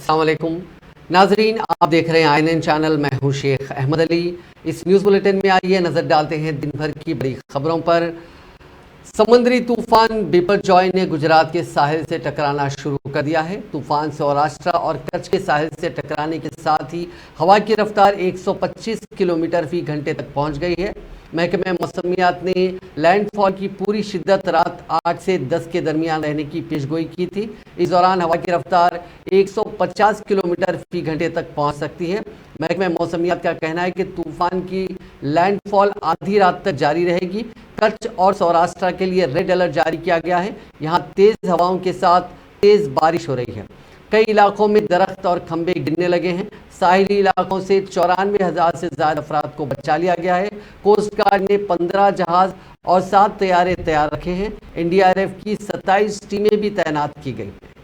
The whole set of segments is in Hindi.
अस्सलाम वालेकुम नाजरीन, आप देख रहे हैं INN चैनल। मैं हूं शेख अहमद अली। इस न्यूज़ बुलेटिन में आइए नज़र डालते हैं दिन भर की बड़ी खबरों पर। समुद्री तूफान बिपरजॉय ने गुजरात के साहिल से टकराना शुरू कर दिया है। तूफान सौराष्ट्र और कच्छ के साहिल से टकराने के साथ ही हवा की रफ्तार 125 किलोमीटर फी घंटे तक पहुंच गई है। महकमे मौसमियात ने लैंडफॉल की पूरी शिद्दत रात 8 से 10 के दरमियान रहने की पेशगोई की थी। इस दौरान हवा की रफ्तार 150 किलोमीटर फी घंटे तक पहुंच सकती है। महकमे मौसमियात का कहना है कि तूफान की लैंडफॉल आधी रात तक जारी रहेगी। कच्छ और सौराष्ट्र के लिए रेड अलर्ट जारी किया गया है। यहाँ तेज हवाओं के साथ तेज बारिश हो रही है। कई इलाकों में दरख्त और खंभे गिरने लगे हैं। साहिली इलाकों से 94,000 से ज्यादा अफराद को बचा लिया गया है। कोस्ट गार्ड ने 15 जहाज और 7 तैयारे तैयार रखे हैं। NDRF की 27 टीमें भी तैनात की गई हैं।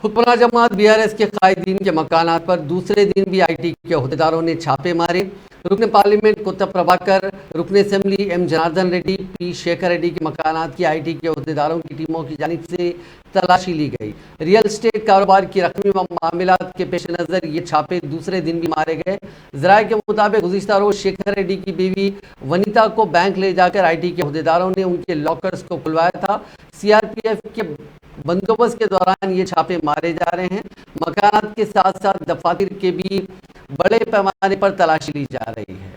हुक्मरान जमात BRS के कायदीन के मकानात पर दूसरे दिन भी IT के अहदेदारों ने छापे मारे। रुकन पार्लियामेंट कोत्ता प्रभाकर, रुकन assembly M Janardan Reddy, P Shekhar Reddy के मकानात की IT के अहदेदारों की टीमों की जानिब से तलाशी ली गई। रियल स्टेट कारोबार की रकमी मामलात के पेश नज़र ये छापे दूसरे दिन भी मारे गए। ज़राए के मुताबिक गुज़िश्ता रोज शेखर रेड्डी की बीवी वनिता को बैंक ले जाकर IT के अहदेदारों ने उनके लॉकर्स को खुलवाया था। CRPF के बंदोबस्त के दौरान ये छापे मारे जा रहे हैं। मकानात के साथ साथ दफातर के भी बड़े पैमाने पर तलाशी ली जा रही है।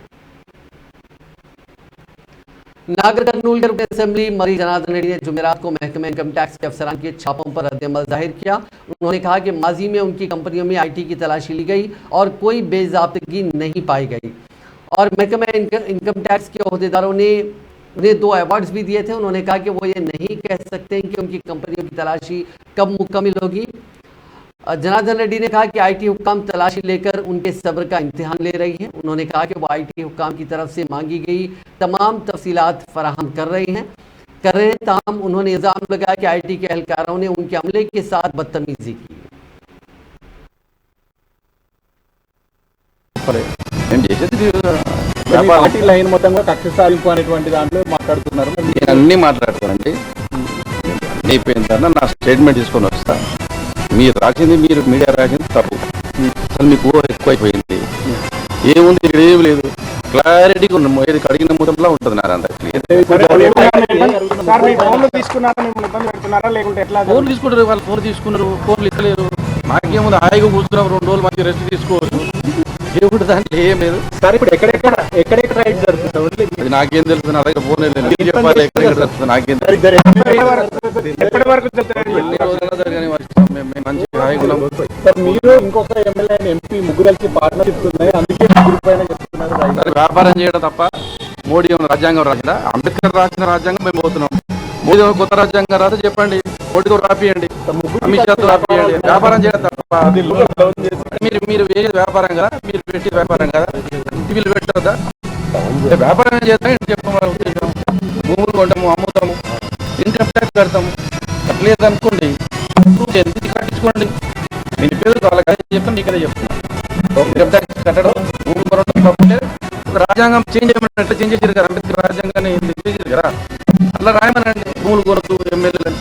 नागर कर्नूल के रुकन असेंबली मरी जनार्दन रेड्डी ने जुमेरात को महकमे इनकम टैक्स के अफसरान के छापों पर रद्द-ए-अमल जाहिर किया। उन्होंने कहा कि माजी में उनकी कंपनियों में IT की तलाशी ली गई और कोई बेज़ाब्तगी नहीं पाई गई। और महकमे इनकम टैक्स के अहदेदारों ने उन्हें 2 अवार्ड्स भी दिए थे। उन्होंने कहा कि वो ये नहीं कह सकते कि उनकी कंपनियों की तलाशी कब मुकम्मल होगी। जनार्दन रेड्डी ने कहा कि IT हुक्काम तलाशी लेकर उनके सब्र का इम्तिहान ले रही है। उन्होंने कहा कि वो IT हुक्काम की तरफ से मांगी गई तमाम तफसीलात फराहम कर रहे हैं। ताहम उन्होंने इल्ज़ाम लगाया कि IT के एहलकारों ने उनके अमले के साथ बदतमीजी की। లైన్ మొత్తంగా కక్ష సాధింపు అనేటువంటి దాంట్లో మాట్లాడుతున్నారు. అన్నీ మాట్లాడుకోనండి. అయిపోయిన తర్వాత నా స్టేట్మెంట్ తీసుకొని వస్తా. మీరు రాసింది, మీరు మీడియా రాసింది తప్పు. అసలు మీకు ఎక్కువైపోయింది. ఏముంది, ఇక్కడ ఏమి లేదు. క్లారిటీగా ఉన్నాము. ఏది కడిగిన మొత్తంలో ఉంటుంది నారందరికీ. ఫోన్ తీసుకుంటారు, వాళ్ళు ఫోన్ తీసుకున్నారు, ఫోన్లు ఇస్తలేరు. నాకేముంది, హాయిగా కూర్చున్నాం 2 రోజులు మంచి రెస్ట్ తీసుకోవచ్చు. దేవుడు దాంట్లో ఏం లేదు సార్. ఇప్పుడు ఎక్కడెక్కడ రైడ్ జరుగుతుంది అది నాకేం తెలుసు. నా దగ్గర ఫోన్ లేదు. చెప్పాలి ఎక్కడెక్కడ జరుగుతుంది నాకేం తెలుసు. ఎప్పటి వరకు మంచి హాయిగా మీరు ఇంకొక ఎమ్మెల్యే MP ముగ్గురు కలిసి పార్ట్నర్షిప్ ఉన్నాయి, అందుకే ముగ్గురు పైన చెప్తున్నారు. వ్యాపారం చేయడం తప్ప మోడీ ఏమైనా రాజ్యాంగం రాసిందా? అంబేద్కర్ రాసిన రాజ్యాంగం మేము పోతున్నాం. మోదీ కొత్త రాజ్యాంగం రాదా చెప్పండి. మోడీతో రాపియండి, అమిత్ షాతో రాపియండి. వ్యాపారం చేయడం తప్ప మీరు వేరే వ్యాపారం కదా, మీరు పెట్టి వ్యాపారం కదా, టీవీలు పెట్టదా? వ్యాపారం చేద్దాం చెప్పమని ఉద్దేశం. భూములు కొంటాము, అమ్ముతాము, ఇన్కమ్ ట్యాక్స్ కడతాము. కట్టలేదనుకోండి, ఎందుకు కట్టించుకోండి. నేను పేరు వాళ్ళకి అదే చెప్తాను, నీకు అదే చెప్తున్నాను. ఇన్కమ్ ట్యాక్స్ కట్టడం, భూములు కొనడం తప్పుంటే రాజ్యాంగం చేంజ్ చేయమని ఎట్లా చేంజ్ చేశారు కదా, అంబేద్కర్ రాజ్యాంగాన్ని చేశారు కదా, అట్లా రాయమనండి. భూములు కొనద్దు ఎమ్మెల్యేలని.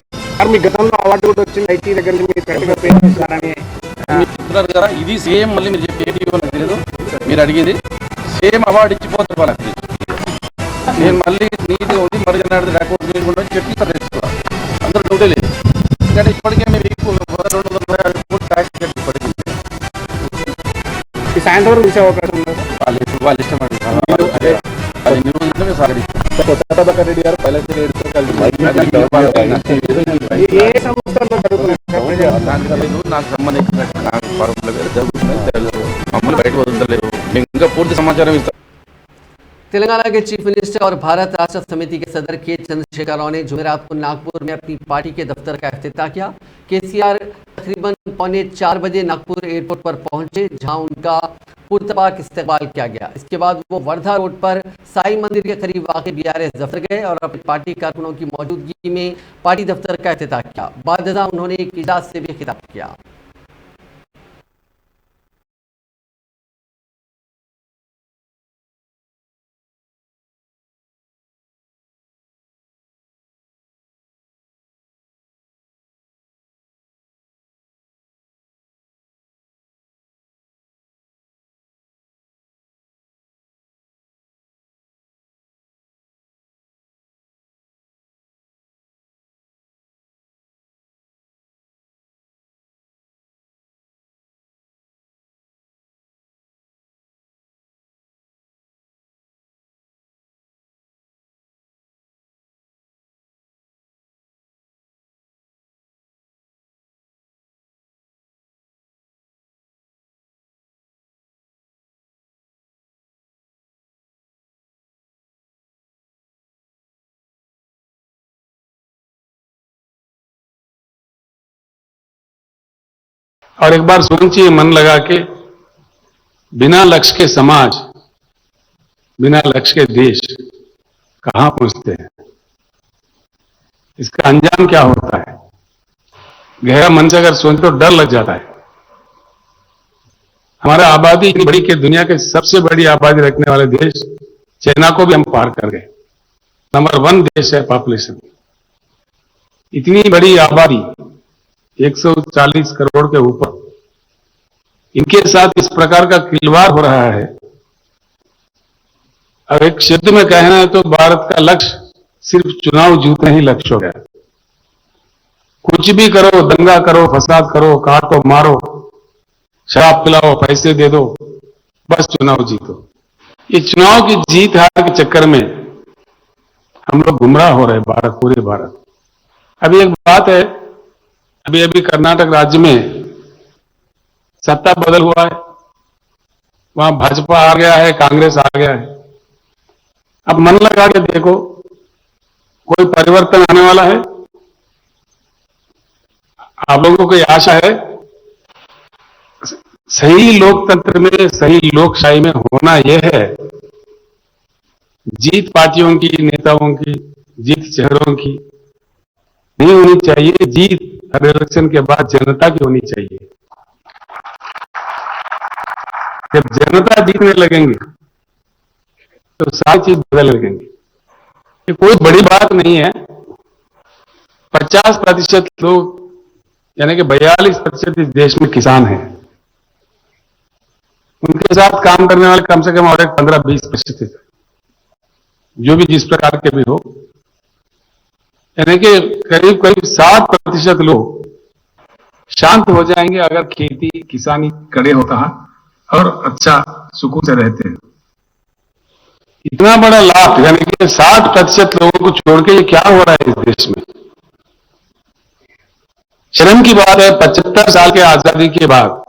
మీ గతంలో అవార్డు కూడా వచ్చింది ఐటీ దగ్గర నుంచి మీరు కరెక్ట్గా పే చేస్తారని మీరు చెప్తున్నారు కదా, ఇది సేమ్. మళ్ళీ మీరు చెప్పి ఏటీవీ నాకు తెలియదు, మీరు అడిగేది సేమ్ అవార్డు ఇచ్చిపోతారు వాళ్ళకి. నేను మళ్ళీ నీది ఉంది మరుగన్నాడు లేకపోతే చేయకుండా చెప్పి తెచ్చుకోవాలి. అందరూ డౌటే లేదు. ఎందుకంటే ఇప్పటికే మేము 220 కోట్లు ట్యాక్స్ కట్టి పడింది. ఈ సాయంత్రం వరకు చూసే అవకాశం ఉంది. వాళ్ళ ఇష్టం అండి. అది నిరోధించడమే సాగరిస్తాం. కొత్తపల్లి రెడ్డి గారు పైలట్ రేడుతో కలిసి ఏ సంస్థల్లో జరుగుతుంది నాకు సంబంధించిన నాకు పరుపుల మీద జరుగుతున్నాయి. మమ్మల్ని బయట వదలలేరు. మేము ఇంకా పూర్తి సమాచారం ఇస్తాం. तेलंगाना के चीफ मिनिस्टर और भारत राष्ट्र समिति के सदर के चंद्रशेखर राव ने जुमेरात को नागपुर में अपनी पार्टी के दफ्तर का इफ्तिताह किया। केसीआर तकरीबन 3:45 बजे नागपुर एयरपोर्ट पर पहुंचे, जहां उनका पुरतपाक इस्तकबाल किया गया। इसके बाद वो वर्धा रोड पर साई मंदिर के करीब वाक़ बीआरएस दफ्तर गए और अपनी पार्टी कारकुनों की मौजूदगी में पार्टी दफ्तर का इफ्तिताह किया। बाद उन्होंने एक इजलास से भी खिताब किया। और एक बार सोचिए मन लगा के, बिना लक्ष्य के समाज, बिना लक्ष्य के देश कहां पहुंचते हैं, इसका अंजाम क्या होता है। गहरा मन से अगर सोचे तो डर लग जाता है। हमारा आबादी इतनी बड़ी कि दुनिया के सबसे बड़ी आबादी रखने वाले देश चाइना को भी हम पार कर गए। नंबर 1 देश है पॉपुलेशन। इतनी बड़ी आबादी 140 करोड़ के ऊपर, इनके साथ इस प्रकार का खिलवाड़ हो रहा है। अब एक शब्द में कहना है तो भारत का लक्ष्य सिर्फ चुनाव जीतना ही लक्ष्य हो गया। कुछ भी करो, दंगा करो, फसाद करो, काटो मारो, शराब पिलाओ, पैसे दे दो, बस चुनाव जीतो। ये चुनाव की जीत हार के चक्कर में हम लोग गुमराह हो रहे, भारत, पूरे भारत। अभी एक बात है, अभी कर्नाटक राज्य में सत्ता बदल हुआ है, वहां भाजपा आ गया है, कांग्रेस आ गया है। अब मन लगा के देखो, कोई परिवर्तन आने वाला है? आप लोगों को आशा है? सही लोकतंत्र में, सही लोकशाही में होना यह है, जीत पार्टियों की, नेताओं की, जीत चेहरों की नहीं होनी चाहिए। जीत हर इलेक्शन के बाद जनता की होनी चाहिए। जब जनता जीतने लगेंगे तो सारी चीज बदल लगेंगी। ये कोई बड़ी बात नहीं है। 50% लोग, यानी कि 42% इस देश में किसान हैं। उनके साथ काम करने वाले कम से कम और एक 15-20%, जो भी जिस प्रकार के भी हो, यानी कि करीब करीब 60% लोग शांत हो जाएंगे अगर खेती किसानी करे होता है और अच्छा सुकून से रहते हैं। इतना बड़ा लाभ, यानी कि 60% लोगों को छोड़ के ये क्या हो रहा है इस देश में। शर्म की बात है, 75 साल के आजादी के बाद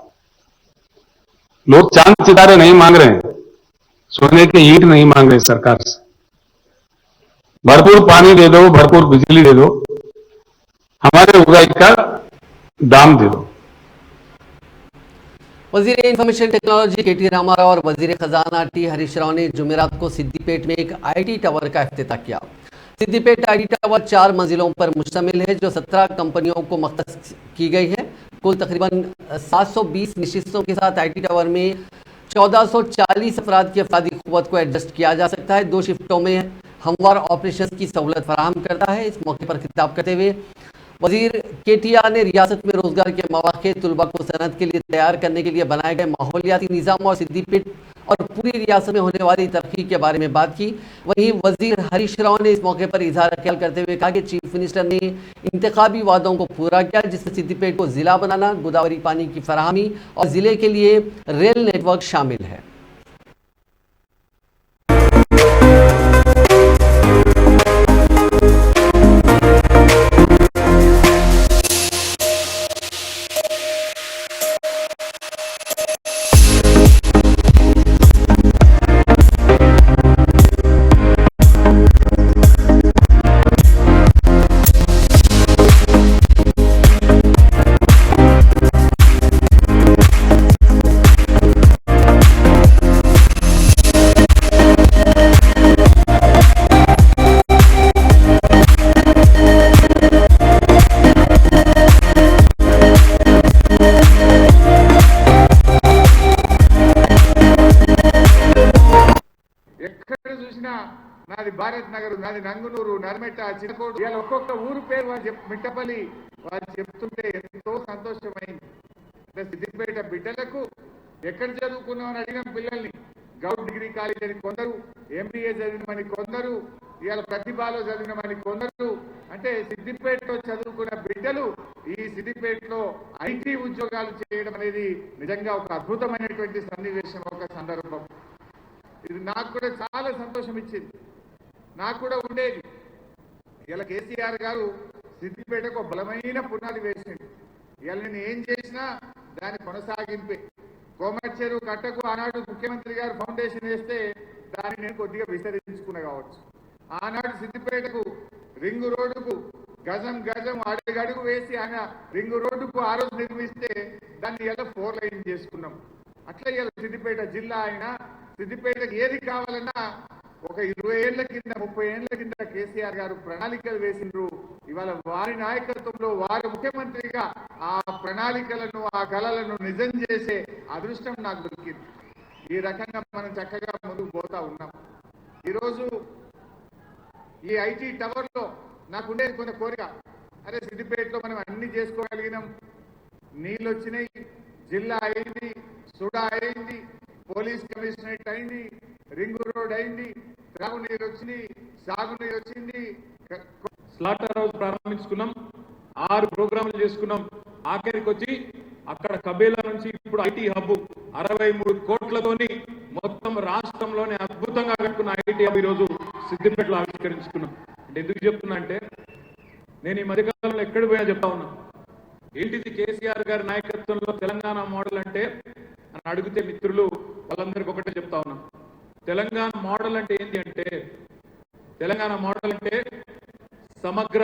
लोग चांद सितारे नहीं मांग रहे हैं, सोने के ईंट नहीं मांग रहे सरकार से। भरपूर पानी दे दो, भरपूर बिजली दे दो, हमारे उगाई का दाम दे दो। वजीर इंफॉर्मेशन टेक्नोलॉजी के.टी. रामाराव और वजीर खजाना टी हरीश राव ने जुमेरात को सिद्दीपेट में एक IT टावर का इफ्तिताह किया। सिद्दीपेट IT टावर 4 मंजिलों पर मुश्तमिल है जो 17 कंपनियों को मख्तस की गई है। कुल तकरीबन 720 नशिस्तों के साथ IT टावर में 1440 अफराद की अफरादी क़ुव्वत को एडजस्ट किया जा सकता है। 2 शिफ्टों में हमवार ऑपरेशन की सहूलत फराहम करता है। इस मौके पर खिताब करते हुए वजीर KTR ने रियासत में रोजगार के मौके तलबा को सनत के लिए तैयार करने के लिए बनाए गए माहौलियाती निज़ाम और सिद्दीपेट और पूरी रियासत में होने वाली तरक्की के बारे में बात की। वहीं वजीर हरीश राव ने इस मौके पर इजहार ख्याल करते हुए कहा कि चीफ मिनिस्टर ने इंतखाबी वादों को पूरा किया, जिसमें सिद्दीपेट को जिला बनाना, गोदावरी पानी की फराहमी और जिले के लिए रेल नेटवर्क शामिल है। నాది భారత్ నగర్, నాది నంగునూరు, నర్మెట్ట, చిన్నకోడు, ఇలా ఒక్కొక్క ఊరు పేరు మిట్టపల్లి వారు చెప్తుంటే ఎంతో సంతోషమైంది. అంటే సిద్దిపేట బిడ్డలకు ఎక్కడ చదువుకున్నామని అడిగిన పిల్లల్ని గౌడ్ డిగ్రీ కాలేజ్ అని కొందరు, MBA చదివినమని కొందరు, ఇవాళ ప్రతిభలో చదివినమని కొందరు. అంటే సిద్దిపేటలో చదువుకున్న బిడ్డలు ఈ సిద్దిపేటలో IT ఉద్యోగాలు చేయడం అనేది నిజంగా ఒక అద్భుతమైనటువంటి సన్నివేశం, ఒక సందర్భం. ఇది నాకు కూడా చాలా సంతోషం ఇచ్చింది. నాకు కూడా ఉండేది. ఇలా కేసీఆర్ గారు సిద్దిపేటకు బలమైన పునాది వేసింది. ఇలా నేను ఏం చేసినా దాని కొనసాగింపే. కోమర్చెరు కట్టకు ఆనాడు ముఖ్యమంత్రి గారు ఫౌండేషన్ వేస్తే దాన్ని నేను కొద్దిగా విస్తరించుకున్నా కావచ్చు. ఆనాడు సిద్దిపేటకు రింగు రోడ్డుకు గజం గజం అడుగు వేసి ఆయన రింగు రోడ్డుకు ఆ రోజు నిర్మిస్తే దాన్ని ఇలా 4 లైన్ చేసుకున్నాం. అట్లా ఇలా సిద్దిపేట జిల్లా అయినా సిద్దిపేటకు ఏది కావాలన్నా ఒక 20 ఏళ్ల కింద 30 ఏళ్ల కింద కేసీఆర్ గారు ప్రణాళికలు వేసిండ్రు. ఇవాళ వారి నాయకత్వంలో వారు ముఖ్యమంత్రిగా ఆ ప్రణాళికలను, ఆ కలలను నిజం చేసే అదృష్టం నాకు దొరికింది. ఈ రకంగా మనం చక్కగా ముందుకు పోతా ఉన్నాం. ఈరోజు ఈ IT టవర్లో నాకు ఉండేది కొంత కోరిక. అరే సిద్దిపేటలో మనం అన్ని చేసుకోగలిగినాం. నీళ్ళు వచ్చినాయి, జిల్లా అయింది, సుడా అయింది, పోలీస్ కమిషనరేట్ అయింది, రింగు రోడ్ అయింది, త్రాగునీరు వచ్చింది, సాగునీరు వచ్చింది, స్లాటర్ హౌస్ ప్రారంభించుకున్నాం, 6 ప్రోగ్రాములు చేసుకున్నాం. ఆఖరికి వచ్చి అక్కడ కబేలా నుంచి ఇప్పుడు IT హబ్ 63 కోట్లతోని మొత్తం రాష్ట్రంలోనే అద్భుతంగా కట్టుకున్న IT హబ్ ఈరోజు సిద్దిపేటలో ఆవిష్కరించుకున్నాం. అంటే ఎందుకు చెప్తున్నా అంటే నేను ఈ మధ్యకాలంలో ఎక్కడికి పోయినా చెప్తా ఉన్నా, ఏంటిది కేసీఆర్ గారి నాయకత్వంలో తెలంగాణ మోడల్ అంటే అని అడిగితే మిత్రులు వాళ్ళందరికీ ఒకటే చెప్తా ఉన్నాం. తెలంగాణ మోడల్ అంటే ఏంటి అంటే, తెలంగాణ మోడల్ అంటే సమగ్ర,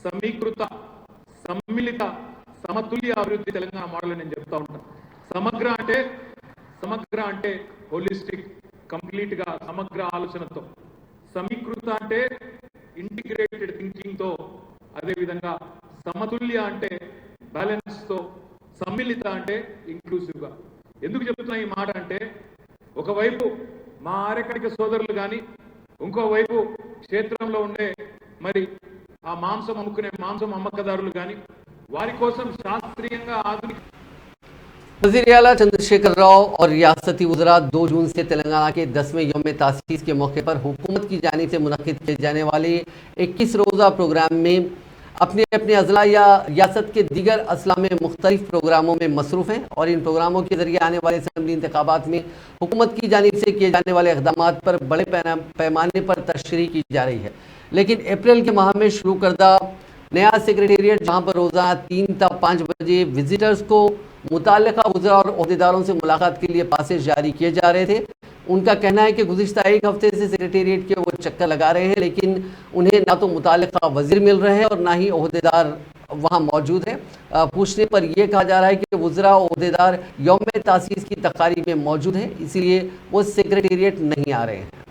సమీకృత, సమ్మిళిత, సమతుల్య అభివృద్ధి తెలంగాణ మోడల్ అని నేను చెప్తా ఉంటాను. సమగ్ర అంటే హోలిస్టిక్, కంప్లీట్ గా సమగ్ర ఆలోచనతో. సమీకృత అంటే ఇంటిగ్రేటెడ్ థింకింగ్ తో, అదేవిధంగా సమతుల్య అంటే బ్యాలెన్స్ తో, సమ్మిళిత అంటే ఇంక్లూసివ్ గా. ఎందుకు చెప్తున్నా ఈ మాట అంటే, ఒకవైపు మా ఆర్యకడిక సోదరులు కానీ, ఇంకోవైపు క్షేత్రంలో ఉండే మరి ఆ మాంసం అమ్ముకునే మాంసం అమ్మకదారులు కానీ, వారి కోసం శాస్త్రీయంగా ఆధునిక वज़ीर आला चंद्रशेखर राव और रियासती वज़रा 2 जून से तेलंगाना के 10वें यौम तासीस के मौके पर हुकूमत की जानिब से मुनक़िद किए जाने वाले 21 रोज़ा प्रोग्राम में अपने अपने अजला या रियासत के दीगर अजला में मुख्तलिफ प्रोग्रामों में मसरूफ़ हैं और इन प्रोग्रामों के ज़रिए आने वाले असम्बली इंतखाबात में हुकूमत की जानिब से किए जाने वाले इक़दामात पर बड़े पैमाने पर तशरीह की जा रही है। लेकिन अप्रैल के माह में शुरू करदा नया सेक्रेटेरिएट, जहाँ पर रोज़ाना 3 से 5 बजे विजिटर्स को मुताल्लिक़ा वज़रा और अहदेदारों से मुलाकात के लिए पासेज जारी किए जा रहे थे, उनका कहना है कि गुज़िश्ता एक हफ्ते से सेक्रेटेरिएट के वो चक्कर लगा रहे हैं, लेकिन उन्हें ना तो मुताल्लिका वज़ीर मिल रहे हैं और ना ही ओहदेदार वहाँ मौजूद है। पूछने पर यह कहा जा रहा है कि वज़रा ओहदेदार यौम तासीस की तकारीब में मौजूद है, इसीलिए वो सेक्रेटेरिएट नहीं आ रहे हैं।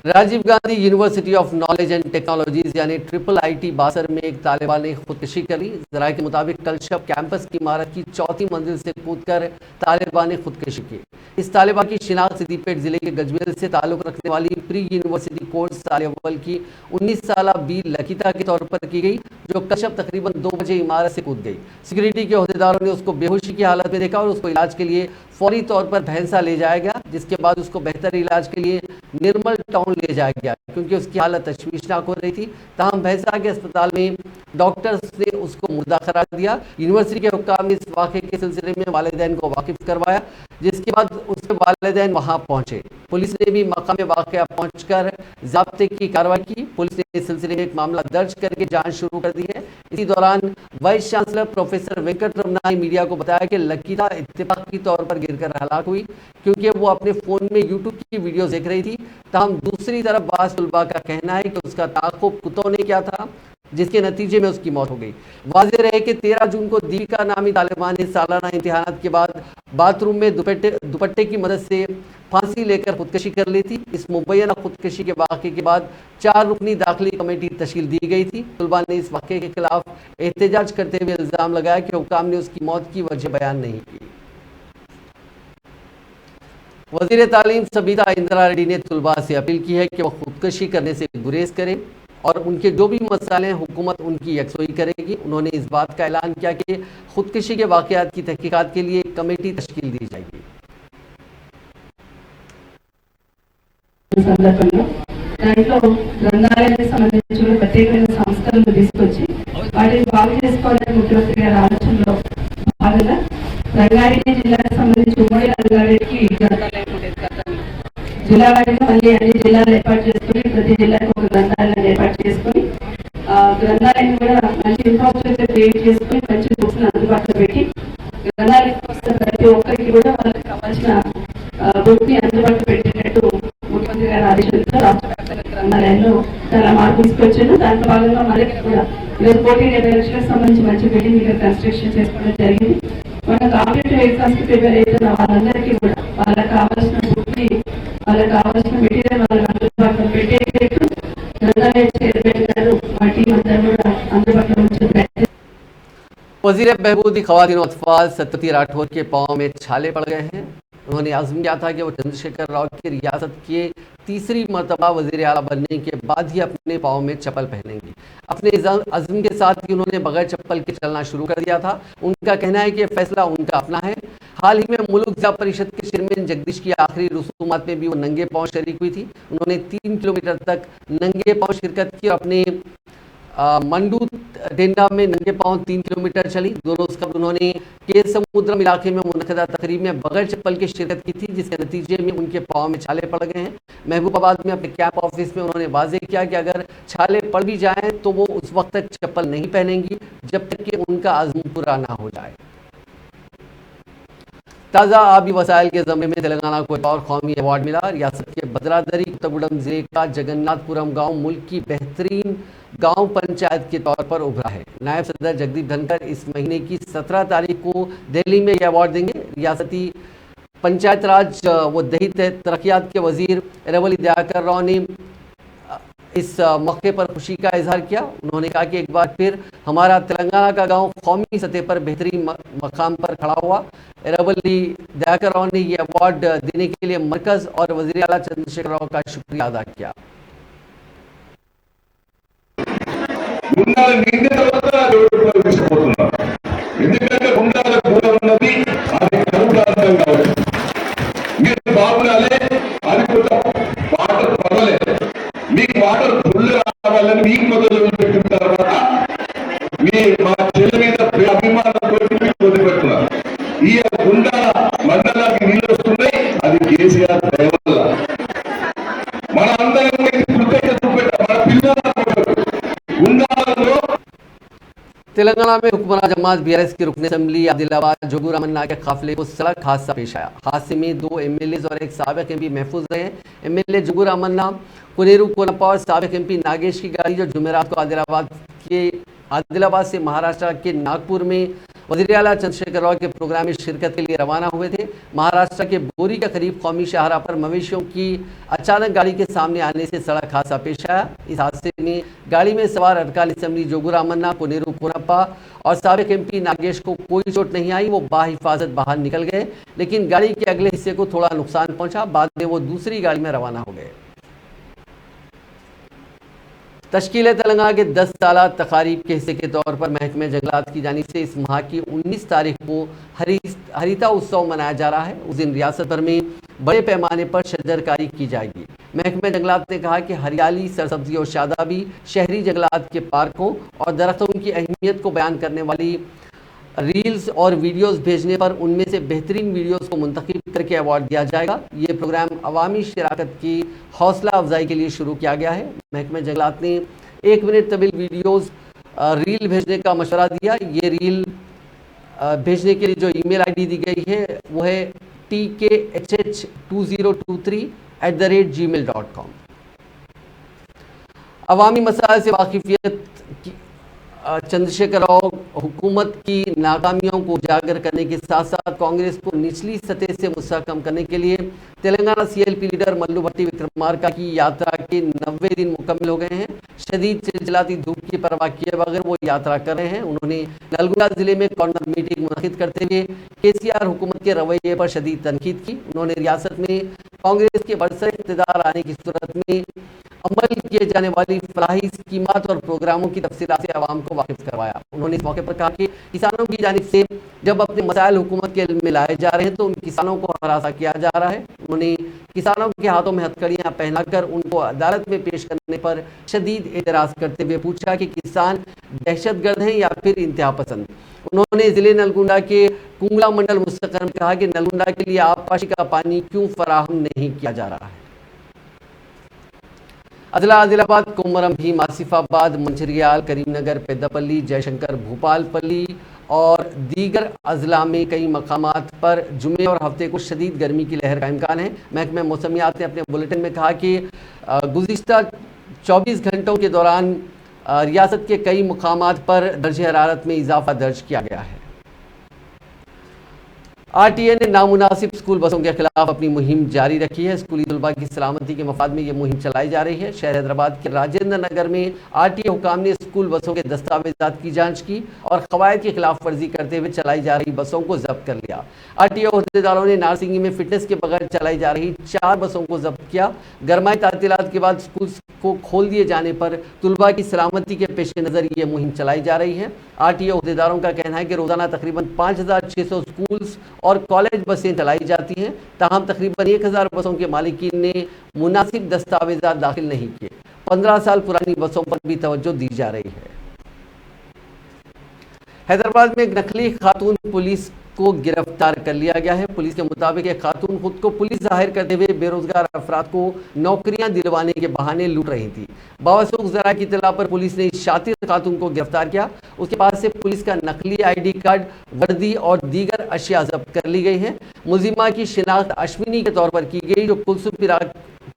Rajiv Gandhi university of knowledge and technologies यानी IIIT बासर में एक तालिबा ने खुदकुशी कर ली। जराये के मुताबिक कल शब कैंपस की इमारत की 4थी मंजिल से कूदकर तालिबा ने खुदकुशी की। इस तालिबा की शिनाख्त सिद्दीपेट जिले के गजवेल से ताल्लुक रखने वाली प्री यूनिवर्सिटी कोर्स साल अव्वल की 19 साल बी लकीता के तौर पर की गई, जो कल शब तकरीबन 2 बजे इमारत से कूद गई। सिक्योरिटी के अहदेदारों ने उसको बेहोशी की हालत में देखा और उसको इलाज के लिए फौरी तौर पर भैंसा ले जाया गया, जिसके बाद उसको बेहतर इलाज के लिए निर्मल टाउन ले जाया गया क्योंकि उसकी हालत तशवीशनाक हो रही थी। ताहम भैंसा के अस्पताल में डॉक्टर्स ने उसको मुर्दा करार दिया। यूनिवर्सिटी के हुक्काम ने इस वाक़े के सिलसिले में वालिदैन को वाकिफ करवाया, जिसके बाद उसके वालिदैन वहां पहुंचे। पुलिस ने भी मकाम वाक़या पहुंचकर ज़ाब्ते की कार्रवाई की। पुलिस ने इस सिलसिले में एक मामला दर्ज करके जांच शुरू कर दी है। इसी दौरान vice chancellor professor Venkat Ramana ने मीडिया को बताया कि लकीता इत्तेफाकी तौर पर गिरकर हलाक हुई क्योंकि वो अपने फ़ोन में यूट्यूब की वीडियो देख रही थी। ताहम दूसरी तरफ बाज़ तुलबा का कहना है कि उसका ताक़ुब कुत्तों ने किया था, जिसके नतीजे में उसकी मौत हो गई। वाज़ेह रहे कि 13 जून को दीपिका नामी तालिबान ने सालाना इम्तिहानात के बाद बाथरूम में दुपट्टे की मदद से फांसी लेकर खुदकशी कर ली थी। इस मुबैना खुदकशी के वाक़े के बाद 4 रुकनी दाखिली कमेटी तश्कील दी गई थी। तुलबा ने इस वाक़े के खिलाफ एहतजाज करते हुए इल्ज़ाम लगाया कि हुक्काम ने उसकी मौत की वजह बयान नहीं की। वज़ीर तालीम सबीता इंदिरा रेड्डी ने तुलबा से अपील की है कि वह खुदकशी करने से गुरेज करें और उनके जो भी मसाले हैं हुकूमत उनकी यकसोई करेगी। उन्होंने इस बात का ऐलान किया कि खुदकशी के वाक़यात की तहकीकात के लिए एक कमेटी तश्कील दी जाएगी। సందర్భంలో దాంట్లో గ్రంథాలయానికి సంబంధించిన ప్రత్యేకమైన సంస్కరణలు తీసుకొచ్చి వాటిని బాగు చేసుకోవాలని ముఖ్యమంత్రి గారి ఆలోచనలో భాగంగా రంగారెడ్డి జిల్లాకు సంబంధించి ఉమ్మడి రంగారెడ్డికి గ్రంథాలయం ఉండేది గతంలో. జిల్లా వారీగా మళ్ళీ అన్ని జిల్లాలు ఏర్పాటు చేసుకుని ప్రతి జిల్లాకు ఒక గ్రంథాలయాన్ని ఏర్పాటు చేసుకుని గ్రంథాలయం కూడా మంచి ఇన్ఫ్రాస్ట్రక్చర్ క్రియేట్ చేసుకుని మంచి బుక్స్ అందుబాటులో పెట్టి గ్రంథాలయానికి వస్తున్న ప్రతి ఒక్కరికి కూడా వాళ్ళకి కావాల్సిన బుక్ ని అందుబాటులో పెట్టేటట్టు ముఖ్యమంత్రి గారి ఆదేశాలతో రాష్ట్ర వ్యాప్తంగా గ్రంథాలయంలో చాలా మార్పు తీసుకొచ్చాను. దాంట్లో భాగంగా మనకి కూడా 1,70,70 లక్షలకు సంబంధించి మంచి బిల్డింగ్ ఇక్కడ కన్స్ట్రక్షన్ చేసుకోవడం జరిగింది. మన కాంపిటేటివ్ ఎగ్జామ్స్ కి ప్రిపేర్ అవుతున్న వాళ్ళందరికీ కూడా వాళ్ళకి కావాల్సిన బుక్ ని వాళ్ళకి కావాల్సిన మెటీరియల్ వాళ్ళకి అందుబాటులో పెట్టేటట్టు గ్రంథాలయ చైర్మన్ గారు మా టీం అందరూ కూడా అందుబాటులో ఉంచే ప్రయత్నం. वज़ीर बहबूदी ख़वातीन और अतफ़ाल सत्यवती राठौर के पाँव में छाले पड़ गए हैं। उन्होंने आज़म किया था कि वो चंद्रशेखर राव की रियासत के तीसरी मरतबा वज़ीर आला बनने के बाद ही अपने पाँव में चप्पल पहनेंगी। अपने अज़्म के साथ ही उन्होंने बगैर चप्पल के चलना शुरू कर दिया था। उनका कहना है कि यह फैसला उनका अपना है। हाल ही में मुल्क ज़िला परिषद के चेयरमैन जगदीश की आखिरी रसूमात में भी वो नंगे पाँव शरीक हुई थी। उन्होंने 3 किलोमीटर तक नंगे पाँव शिरकत की और अपने मंडू डेंडा में नंगे पाँव 3 किलोमीटर चली। 2 रोज़ कबल उन्होंने के समुद्रम इलाके में मुनक़दा तकरीब में बगैर चप्पल के शिरकत की थी, जिसके नतीजे में उनके पाँव में छाले पड़ गए हैं। महबूबाबाद में अपने कैंप ऑफिस में उन्होंने वाज़ेह किया कि अगर छाले पड़ भी जाएं तो वो उस वक्त तक चप्पल नहीं पहनेंगी जब तक कि उनका आज़म पूरा ना हो जाए। ताज़ा आबी वसाइल के ज़मरे में तेलंगाना को एक और कौमी अवार्ड मिला। रियासत के भद्रादरी कोत्तगुडम जिले का जगन्नाथपुरम गांव मुल्क की बेहतरीन गांव पंचायत के तौर पर उभरा है। नायब सदर जगदीप धनखड़ इस महीने की 17 तारीख को दिल्ली में यह अवार्ड देंगे। रियासती पंचायत राज व दही तरक्यात के वजीर एरावली दयाकर राव ने इस मौके पर खुशी का इजहार किया। उन्होंने कहा कि एक बार फिर हमारा तेलंगाना का गांव कौमी सतह पर बेहतरीन मकाम पर खड़ा हुआ। एरावली दयाकर राव ने यह अवार्ड देने के लिए मरकज़ और वज़ीर आला चंद्रशेखर राव का शुक्रिया अदा किया। వాటర్ ఫుల్ రావాలని మీకు మొదలు పెట్టిన తర్వాత మీ మా చెల్లి మీద అభిమానంతో వదిలిపెట్టున్నారు. ఈ గుండా మండలానికి నీళ్ళు వస్తున్నాయి, అది కేసీఆర్ దయ వల్ల. మన అందరం కృతజ్ఞత చూపెట్టాం. మన పిల్లల గుండాలలో तेलंगाना में हुक्मरान जमात बीआरएस की रुकन असेंबली आदिलाबाद जोगू रामन्ना के काफिले को सड़क हादसा पेश आया। हादसे में 2 एमएलए और एक साबिक एमपी महफूज रहे। एमएलए जोगू रामन्ना कोनेरू कोनप्पा और साबिक एमपी नागेश की गाड़ी जो जुमेरात को आदिलाबाद से महाराष्ट्र के नागपुर में वज़ीर आला चंद्रशेखर राव के प्रोग्राम में शिरकत के लिए रवाना हुए थे। महाराष्ट्र के बोरी के करीब कौमी शाहरा पर मवेशियों की अचानक गाड़ी के सामने आने से सड़क हादसा पेश आया। इस हादसे में गाड़ी में सवार अरकान असेंबली जोगू रामन्ना, कोनेरू कोनप्पा और साबिक एमपी नागेश को कोई चोट नहीं आई। वो बाहिफाजत बाहर निकल गए, लेकिन गाड़ी के अगले हिस्से को थोड़ा नुकसान पहुंचा। बाद में वो दूसरी गाड़ी में रवाना हो गए। तश्कील तेलंगाना के 10 साला तकारीब के हिस्से के तौर पर महकमे जंगलात की जानिब से इस माह की 19 तारीख को हरिता उत्सव मनाया जा रहा है। उस दिन रियासत भर में बड़े पैमाने पर शजरकारी की जाएगी। महकमे जंगलात ने कहा कि हरियाली, सरसब्जी और शादाबी शहरी जंगलात के पार्कों और दरख्तों की अहमियत को बयान करने वाली रील्स और वीडियोस भेजने पर उनमें से बेहतरीन वीडियोस को मुंतखब करके अवार्ड दिया जाएगा। ये प्रोग्राम अवामी शराकत की हौसला अफजाई के लिए शुरू किया गया है। महकमे जंगलात ने 1 मिनट तवील वीडियोस रील भेजने का मशवरा दिया। ये रील भेजने के लिए जो ईमेल आईडी दी गई है वो है tkhh2023@gmail.com। अवामी मसाइल से वाकिफियत चंद्रशेखर राव हुकूमत की नाकामियों को उजागर करने के साथ साथ कांग्रेस को निचली सतह से मुस्तहकम करने के लिए तेलंगाना सीएलपी लीडर मल्लू भट्टी विक्रमार्का की यात्रा के 90 दिन मुकम्मल हो गए हैं। शदीद चिलचिलाती धूप की परवाह किए बगैर वो यात्रा कर रहे हैं। उन्होंने नलगुंडा जिले में कॉर्नर मीटिंग मुनक्किद करते हुए केसीआर हुकूमत के रवैये पर शदीद तनकीद की। उन्होंने रियासत में कांग्रेस के बरसर इक़्तिदार आने की सूरत में अमल किए जाने वाली फलाही स्कीमात और प्रोग्रामों की तफसीलात से आवाम को वाकिफ करवाया। उन्होंने इस मौके पर कहा कि किसानों की जानिब से जब अपने मसाइल हुकूमत के इल्म में लाए जा रहे हैं तो उन किसानों को हरासा किया जा रहा है। उन्होंने किसानों के हाथों में हथकड़ियां पहनाकर उनको अदालत में पेश करने पर शदीद एतराज़ करते हुए पूछा कि किसान दहशतगर्द हैं या फिर इंतहा पसंद। उन्होंने जिले नलगुंडा के कुंगला मंडल मुस्तकर में कहा कि नलगुंडा के लिए आबपाशी का पानी क्यों फराहम नहीं किया जा रहा है। अदला आदिलाबाद, कोमरम भीम, आसिफाबाद, मंचिरियाल, करीमनगर, पेद्दापल्ली, जयशंकर, भोपालपल्ली और दीगर अजला में कई मकामात पर जुमे और हफ्ते को शदीद गर्मी की लहर का इम्कान है। महकमा मौसमियात ने अपने बुलेटिन में कहा कि गुज़िश्ता 24 घंटों के दौरान रियासत के कई मकामात पर दर्जे हरारत में इजाफा दर्ज किया गया है। आरटीए ने नामुनासिब स्कूल बसों के खिलाफ अपनी मुहिम जारी रखी है। स्कूली तलबा की सलामती के मफाद में ये मुहिम चलाई जा रही है। शहर हैदराबाद के राजेंद्र नगर में आरटीए हुकाम ने स्कूल बसों के दस्तावेजात की जांच की और कवायद की खिलाफ वर्जी करते हुए चलाई जा रही बसों को जब्त कर लिया। आरटीए अहदेदारों ने नारसिंगी में फिटनेस के बगैर चलाई जा रही 4 बसों को जब्त किया। गरमाई तातीलात के बाद स्कूल को खोल दिए जाने पर तलबा की सलामती के पेश नज़र ये मुहिम चलाई जा रही है। आरटीए अहदेदारों का कहना है कि रोजाना तकरीबन 5600 स्कूल्स और कॉलेज बसें चलाई जाती हैं, ताहम तकरीबन 1000 बसों के मालिकीन ने मुनासिब दस्तावेजात दाखिल नहीं किए। 15 साल पुरानी बसों पर भी तवज्जो दी जा रही है। हैदराबाद में एक नकली खातून पुलिस को गिरफ्तार कर लिया गया है। पुलिस के मुताबिक एक खातून खुद को पुलिस जाहिर करते हुए बेरोजगार अफराद को नौकरियां दिलवाने के बहाने लूट रही थी। बावसूख ज़रा की इत्तला पर पुलिस ने इस शातिर खातून को गिरफ्तार किया। उसके पास से पुलिस का नकली ID कार्ड, वर्दी और दीगर अशिया जब्त कर ली गई है। मुलजिमा की शिनाख्त अश्विनी के तौर पर की गई, जो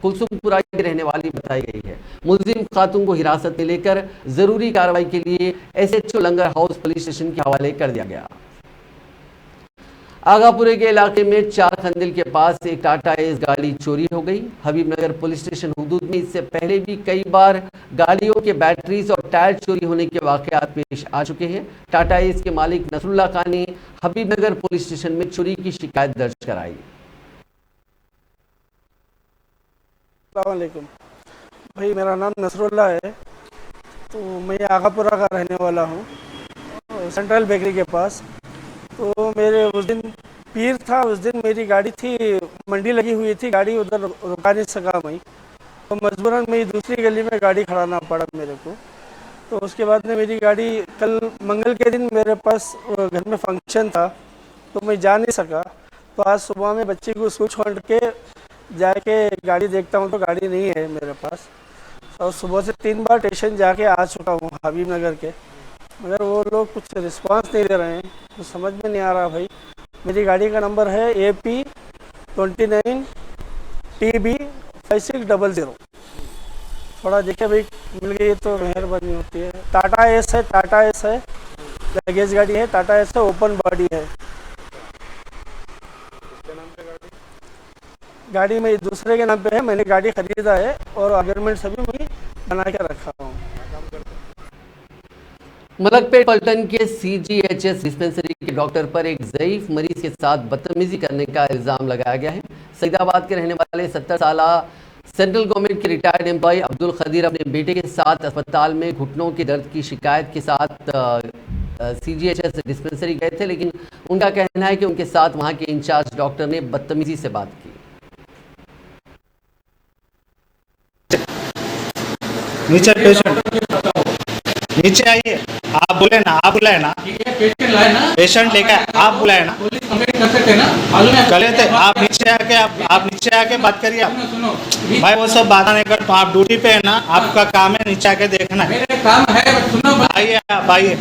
कुलसुमपुरा की रहने वाली बताई गई है। मुलजिम खातून को हिरासत में लेकर जरूरी कार्रवाई के लिए SHO लंगर हाउस पुलिस स्टेशन के हवाले कर दिया गया। आगापुरे के इलाके में 4 खंदिल के पास एक टाटा एस गाड़ी चोरी हो गई। हबीबनगर पुलिस स्टेशन हुदूद में इससे पहले भी कई बार गाड़ियों के बैटरीज और टायर चोरी होने के वाकयात पेश आ चुके हैं। टाटा एस के मालिक नसरुल्लाह खान ने हबीबनगर पुलिस स्टेशन में चोरी की शिकायत दर्ज कराई। अस्सलामुअलैकुम भाई, मेरा नाम नसरुल्लाह है। तो मैं आगापुरा का रहने वाला हूँ, सेंट्रल बेकरी के पास। तो मेरे उस दिन पीर था, उस दिन मेरी गाड़ी थी, मंडी लगी हुई थी, गाड़ी उधर रुका नहीं सका मैं, तो मजबूरन मैं दूसरी गली में गाड़ी खड़ाना पड़ा मेरे को। तो उसके बाद में मेरी गाड़ी, कल मंगल के दिन मेरे पास घर में फंक्शन था तो मैं जा नहीं सका। तो आज सुबह में बच्ची को स्कूल छोड़ के जाके गाड़ी देखता हूँ तो गाड़ी नहीं है मेरे पास। और सुबह से 3 बार स्टेशन जाके आ चुका हूँ हबीबनगर के। मगर वो लोग कुछ रिस्पांस नहीं दे रहे हैं, तो समझ में नहीं आ रहा भाई। मेरी गाड़ी का नंबर है AP29TB5600। थोड़ा देखिए भाई, मिल गई तो मेहरबानी होती है। टाटा एस है, लगेज गाड़ी है, टाटा एस है, ओपन बॉडी है। गाड़ी में दूसरे के नाम पे है, मैंने गाड़ी खरीदा है और अग्रीमेंट सभी मैं बना के रखा हूँ। मलकपेट पलटन के CGHS डिस्पेंसरी के डॉक्टर पर एक ज़ईफ मरीज के साथ बदतमीजी करने का इल्ज़ाम लगाया गया है। सईदाबाद के रहने वाले 70 साल सेंट्रल गवर्नमेंट के रिटायर्ड एम्प्लॉय अब्दुल खदीर अपने बेटे के साथ अस्पताल में घुटनों के दर्द की शिकायत के साथ CGHS डिस्पेंसरी गए थे, लेकिन उनका कहना है कि उनके साथ वहां के इंचार्ज डॉक्टर ने बदतमीजी से बात की। नीचे नीचे आइए, आप बोले ना, आप बुलाए ना, पेशेंट लेकर आप बुलाए ना, कर लेते। आप नीचे आके बात करिए। भाई वो सब बात नहीं कर, तो आप ड्यूटी पे है ना, आपका काम है नीचे आके देखना है। काम है, आइए आप आइए,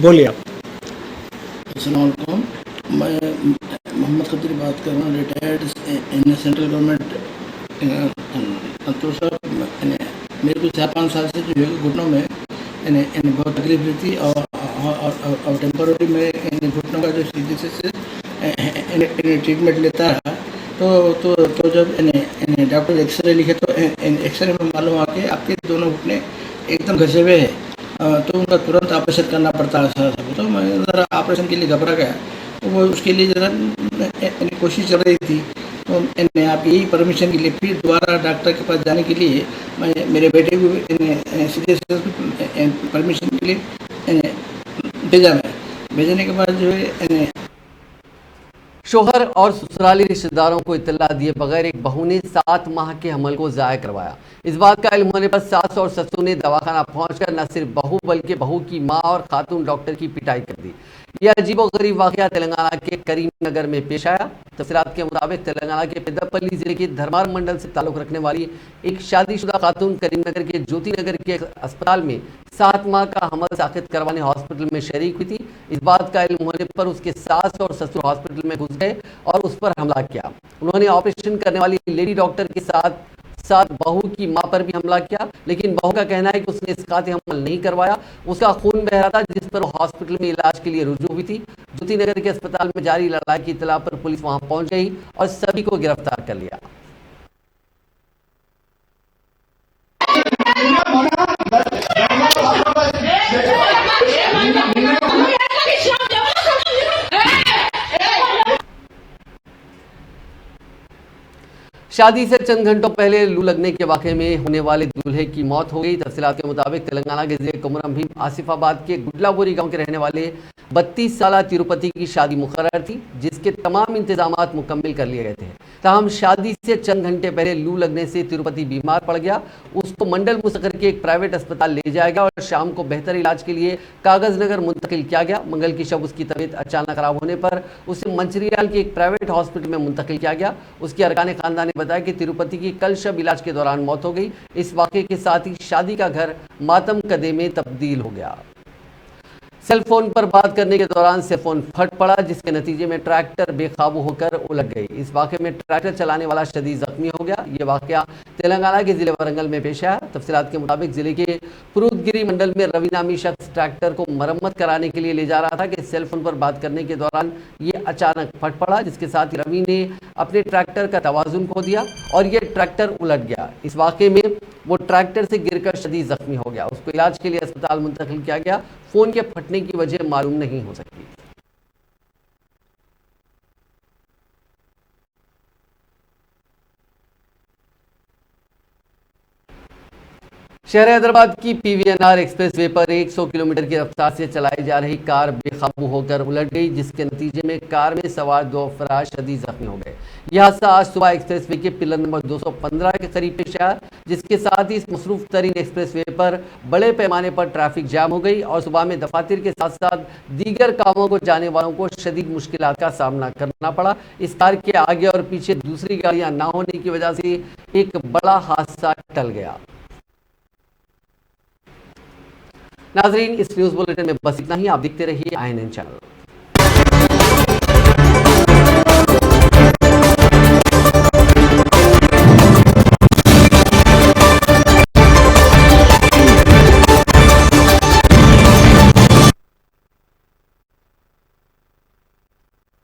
बोलिए आप। अस्सलामुअलैकुम, मैं मोहम्मद खदीर बात कर रहा हूँ, रिटायर्ड इन सेंट्रल गवर्नमेंट। तो सर मेरे को 4-5 साल से जो है घुटनों में बहुत तकलीफ हुई थी और टेम्पररी में घुटनों का जो सीधे से ट्रीटमेंट लेता रहा। तो जब डॉक्टर एक्सरे लिखे तो एक्सरे में मालूम हुआ कि आपके दोनों घुटने एकदम घसे हुए हैं, तो उनका तुरंत ऑपरेशन करना पड़ता है सर। तो मैं ज़रा ऑपरेशन के लिए घबरा गया, तो वो उसके लिए ज़रा कोशिश चल रही थी। तो आप यही परमिशन के लिए फिर दोबारा डॉक्टर के पास जाने के लिए मैं मेरे बेटे को सीधे परमिशन के लिए भेजा। मैं भेजने के बाद जो है शोहर और ससुराली रिश्तेदारों को इत्तला दिए बगैर एक बहू ने 7 माह के हमल को ज़ाया करवाया। इस बात का इल्म होने पर सास और ससुर ने दवाखाना पहुंचकर न सिर्फ बहू बल्कि बहू की मां और खातून डॉक्टर की पिटाई कर दी। यह अजीबोगरीब वाक़या तेलंगाना के करीमनगर में पेश आया। तफसीलात के मुताबिक तेलंगाना के पेद्दापल्ली जिले के धर्मार मंडल से ताल्लुक़ रखने वाली एक शादीशुदा खातून करीमनगर के ज्योति नगर के अस्पताल में 7 माह का हमल साकित करवाने हॉस्पिटल में शरीक हुई थी। इस बात का इल्म होने पर उसके सास और ससुर हॉस्पिटल में घुस गए और उस पर हमला किया। उन्होंने ऑपरेशन करने वाली लेडी डॉक्टर के साथ बहू की मां पर भी हमला किया, लेकिन बहू का कहना है कि उसने इसकात हमल नहीं करवाया। उसका खून बह रहा था, जिस पर वो हॉस्पिटल में इलाज के लिए रुजू हुई थी। ज्योति नगर के अस्पताल में जारी लड़ाई की इत्तला पर पुलिस वहां पहुंच गई और सभी को गिरफ्तार कर लिया। शादी से चंद घंटों पहले लू लगने के वाक़े में होने वाले दूल्हे की मौत हो गई। तफसीलात के मुताबिक तेलंगाना के जिले कुमरम भीम आसिफाबाद के गुडलाबोरी गांव के रहने वाले 32 साल तिरुपति की शादी मुकर्रर थी, जिसके तमाम इंतजामात मुकम्मल कर लिए गए थे। ताहम शादी से चंद घंटे पहले लू लगने से तिरुपति बीमार पड़ गया। उसको मंडल मुसक्कर के एक प्राइवेट अस्पताल ले जाया गया और शाम को बेहतर इलाज के लिए कागज नगर मुंतकिल किया गया। मंगल की शब उसकी तबीयत अचानक खराब होने पर उसे मंचरियाल के एक प्राइवेट हॉस्पिटल में मुंतकिल किया गया। उसके अरकान खानदान ने बताया कि तिरुपति की कल शब इलाज के दौरान मौत हो गई। इस वाक़े के साथ ही शादी का घर मातम कदे में तब्दील हो गया। सेल फोन पर बात करने के दौरान सेल फोन फट पड़ा, जिसके नतीजे में ट्रैक्टर बेकाबू होकर उलट गई। इस वाक़े में ट्रैक्टर चलाने वाला शदीद जख्मी हो गया। ये वाक़या तेलंगाना के जिले वरंगल में पेश आया। तफसीलात के मुताबिक जिले के पुरुदगिरी मंडल में रवि नामी शख्स ट्रैक्टर को मरम्मत कराने के लिए ले जा रहा था कि सेल फोन पर बात करने के दौरान ये अचानक फट पड़ा, जिसके साथ ही रवि ने अपने ट्रैक्टर का तवाजुन खो दिया और ये ट्रैक्टर उलट गया। इस वाक़े में वो ट्रैक्टर से गिरकर शदीद जख्मी हो गया। उसको इलाज के लिए अस्पताल मुंतकिल किया गया। फोन के फटने की वजह मालूम नहीं हो सकी। शहर हैदराबाद की PVNR एक्सप्रेसवे पर 100 किलोमीटर की रफ्तार से चलाई जा रही कार बेकाबू होकर उलट गई, जिसके नतीजे में कार में सवार 2 अफराद शदीद जख्मी हो गए। यह हादसा आज सुबह एक्सप्रेसवे के पिलर नंबर 215 के करीब पेश आया, जिसके साथ ही इस मसरूफ तरीन एक्सप्रेसवे पर बड़े पैमाने पर ट्रैफिक जाम हो गई और सुबह में दफातर के साथ साथ दीगर कामों को जाने वालों को शदीद मुश्किलात का सामना करना पड़ा। इस कार के आगे और पीछे दूसरी गाड़ियां ना होने की वजह से एक बड़ा हादसा टल गया। नाजरीन, इस न्यूज़ बुलेटिन में बस इतना ही। आप देखते रहिए INN चैनल।